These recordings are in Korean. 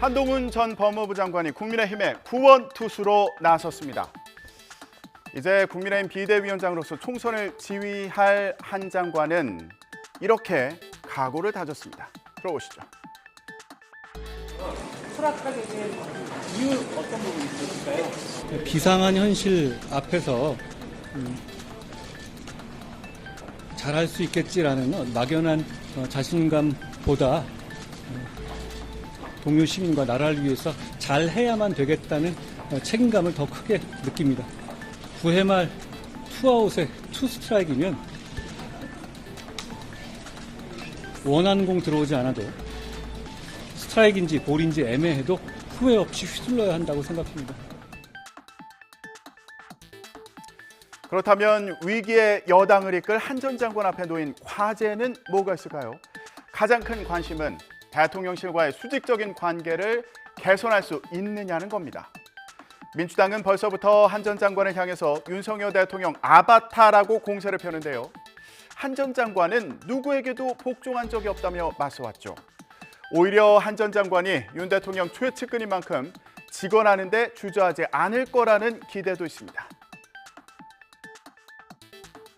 한동훈 전 법무부 장관이 국민의힘의 구원 투수로 나섰습니다. 이제 국민의힘 비대위원장으로서 총선을 지휘할 한 장관은 이렇게 각오를 다졌습니다. 들어보시죠. 수락하게 된 이유 어떤 부분이 있을까요? 비상한 현실 앞에서 잘할 수 있겠지라는 막연한 자신감보다 동료 시민과 나라를 위해서 잘해야만 되겠다는 책임감을 더 크게 느낍니다. 9회 말 투아웃에 투 스트라이크면 원하는 공 들어오지 않아도 스트라이크인지 볼인지 애매해도 후회 없이 휘둘러야 한다고 생각합니다. 그렇다면 위기의 여당을 이끌 한 전 장관 앞에 놓인 과제는 뭐가 있을까요? 가장 큰 관심은 대통령실과의 수직적인 관계를 개선할 수 있느냐는 겁니다. 민주당은 벌써부터 한 전 장관을 향해서 윤석열 대통령 아바타라고 공세를 펴는데요. 한 전 장관은 누구에게도 복종한 적이 없다며 맞서왔죠. 오히려 한 전 장관이 윤 대통령 최측근인 만큼 직언하는 데 주저하지 않을 거라는 기대도 있습니다.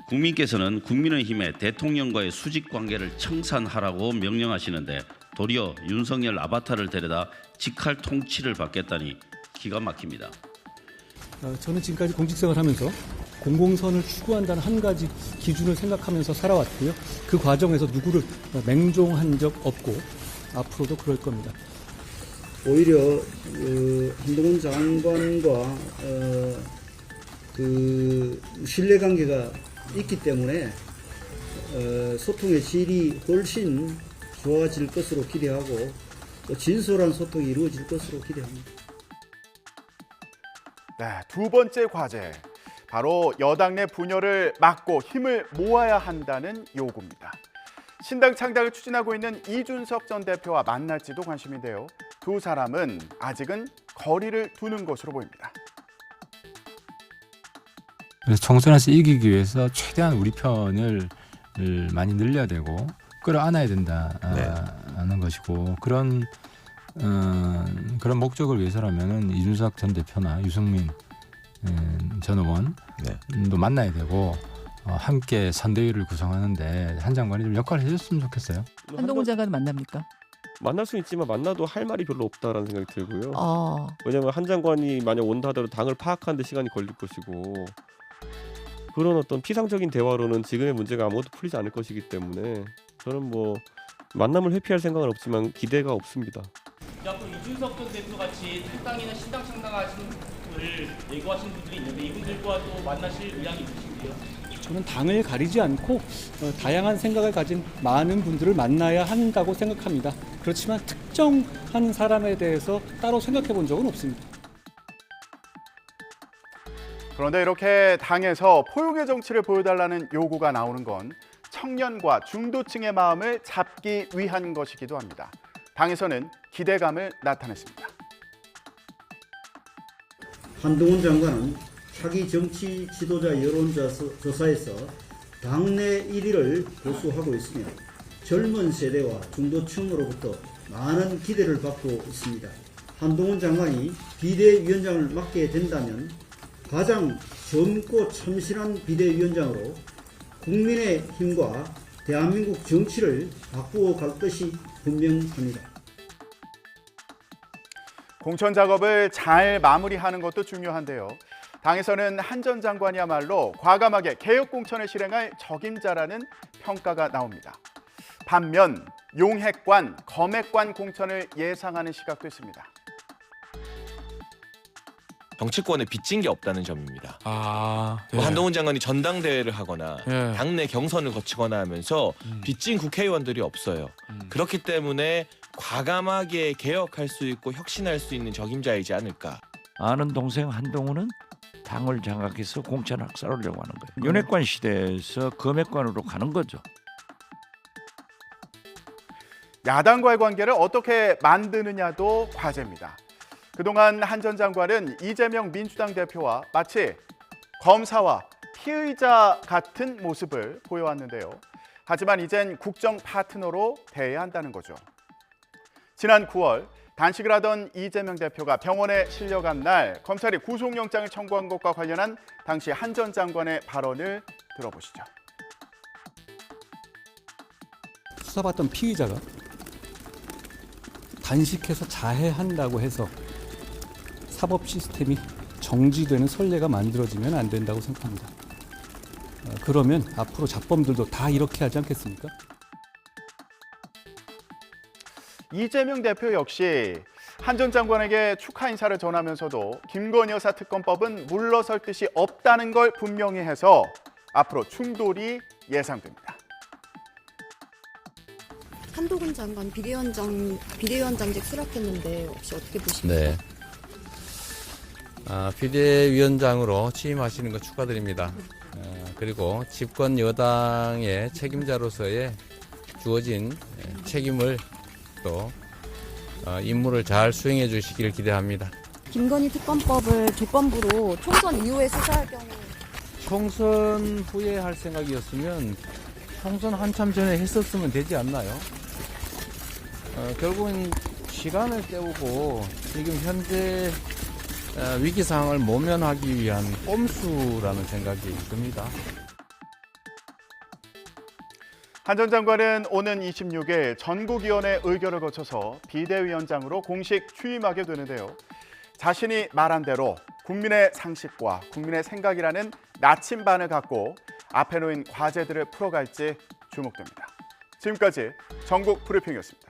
국민께서는 국민의힘의 대통령과의 수직 관계를 청산하라고 명령하시는데 도리어 윤석열 아바타를 데려다 직할 통치를 받겠다니 기가 막힙니다. 저는 지금까지 공직생활을 하면서 공공선을 추구한다는 한 가지 기준을 생각하면서 살아왔고요. 그 과정에서 누구를 맹종한 적 없고 앞으로도 그럴 겁니다. 오히려 한동훈 장관과 그 신뢰관계가 있기 때문에 소통의 질이 훨씬 좋아질 것으로 기대하고 또 진솔한 소통이 이루어질 것으로 기대합니다. 네, 두 번째 과제, 바로 여당 내 분열을 막고 힘을 모아야 한다는 요구입니다. 신당 창당을 추진하고 있는 이준석 전 대표와 만날지도 관심인데요. 두 사람은 아직은 거리를 두는 것으로 보입니다. 그래서 총선에서 이기기 위해서 최대한 우리 편을 많이 늘려야 되고 끌어안아야 된다는 것이고 그런 목적을 위해서라면은 이준석 전 대표나 유승민 전 의원도 만나야 되고 함께 선대위를 구성하는데 한 장관이 좀 역할을 해줬으면 좋겠어요. 한동훈 장관은 만납니까? 만날 수 있지만 만나도 할 말이 별로 없다라는 생각이 들고요. 아, 왜냐하면 한 장관이 만약 온다 하더라도 당을 파악하는 데 시간이 걸릴 것이고 그런 어떤 피상적인 대화로는 지금의 문제가 아무것도 풀리지 않을 것이기 때문에 저는 뭐 만남을 회피할 생각은 없지만 기대가 없습니다. 앞으로 이준석 전 대표 같이 탈당이나 신당 창당하신 분을 예고하신 분들이 있는데 이분들과 또 만나실 의향이 있으신데요? 저는 당을 가리지 않고 다양한 생각을 가진 많은 분들을 만나야 한다고 생각합니다. 그렇지만 특정한 사람에 대해서 따로 생각해 본 적은 없습니다. 그런데 이렇게 당에서 포용의 정치를 보여달라는 요구가 나오는 건 청년과 중도층의 마음을 잡기 위한 것이기도 합니다. 당에서는 기대감을 나타냈습니다. 한동훈 장관은 차기 정치 지도자 여론조사에서 당내 1위를 고수하고 있으며 젊은 세대와 중도층으로부터 많은 기대를 받고 있습니다. 한동훈 장관이 비대위원장을 맡게 된다면 가장 젊고 참신한 비대위원장으로 국민의 힘과 대한민국 정치를 바꾸어 갈 것이 분명합니다. 공천 작업을 잘 마무리하는 것도 중요한데요. 당에서는 한 전 장관이야말로 과감하게 개혁 공천을 실행할 적임자라는 평가가 나옵니다. 반면 용핵관, 검핵관 공천을 예상하는 시각도 있습니다. 정치권에 빚진 게 없다는 점입니다. 네. 한동훈 장관이 전당대회를 하거나 네. 당내 경선을 거치거나 하면서 빚진 국회의원들이 없어요. 그렇기 때문에 과감하게 개혁할 수 있고 혁신할 수 있는 적임자이지 않을까. 아는 동생 한동훈은 당을 장악해서 공천 학살하려고 하는 거예요. 윤핵관 시대에서 검핵관으로 가는 거죠. 야당과의 관계를 어떻게 만드느냐도 과제입니다. 그동안 한 전 장관은 이재명 민주당 대표와 마치 검사와 피의자 같은 모습을 보여왔는데요. 하지만 이젠 국정 파트너로 대해야 한다는 거죠. 지난 9월 단식을 하던 이재명 대표가 병원에 실려간 날 검찰이 구속영장을 청구한 것과 관련한 당시 한 전 장관의 발언을 들어보시죠. 수사받던 피의자가 단식해서 자해한다고 해서 사법 시스템이 정지되는 선례가 만들어지면 안 된다고 생각합니다. 그러면 앞으로 잡범들도 다 이렇게 하지 않겠습니까? 이재명 대표 역시 한 전 장관에게 축하 인사를 전하면서도 김건희 여사 특검법은 물러설 뜻이 없다는 걸 분명히 해서 앞으로 충돌이 예상됩니다. 한동훈 장관 비대위원장직 수락했는데 혹시 어떻게 보십니까? 네. 비대위원장으로 취임하시는 거 축하드립니다. 그리고 집권 여당의 책임자로서의 주어진 책임을 또 임무를 잘 수행해 주시기를 기대합니다. 김건희 특검법을 조건부로 총선 이후에 수사할 경우 총선 후에 할 생각이었으면 총선 한참 전에 했었으면 되지 않나요? 결국은 시간을 때우고 지금 현재 위기 상황을 모면하기 위한 꼼수라는 생각이 듭니다. 한 전 장관은 오는 26일 전국위원회 의결을 거쳐서 비대위원장으로 공식 취임하게 되는데요. 자신이 말한 대로 국민의 상식과 국민의 생각이라는 나침반을 갖고 앞에 놓인 과제들을 풀어갈지 주목됩니다. 지금까지 전국 브리핑이었습니다.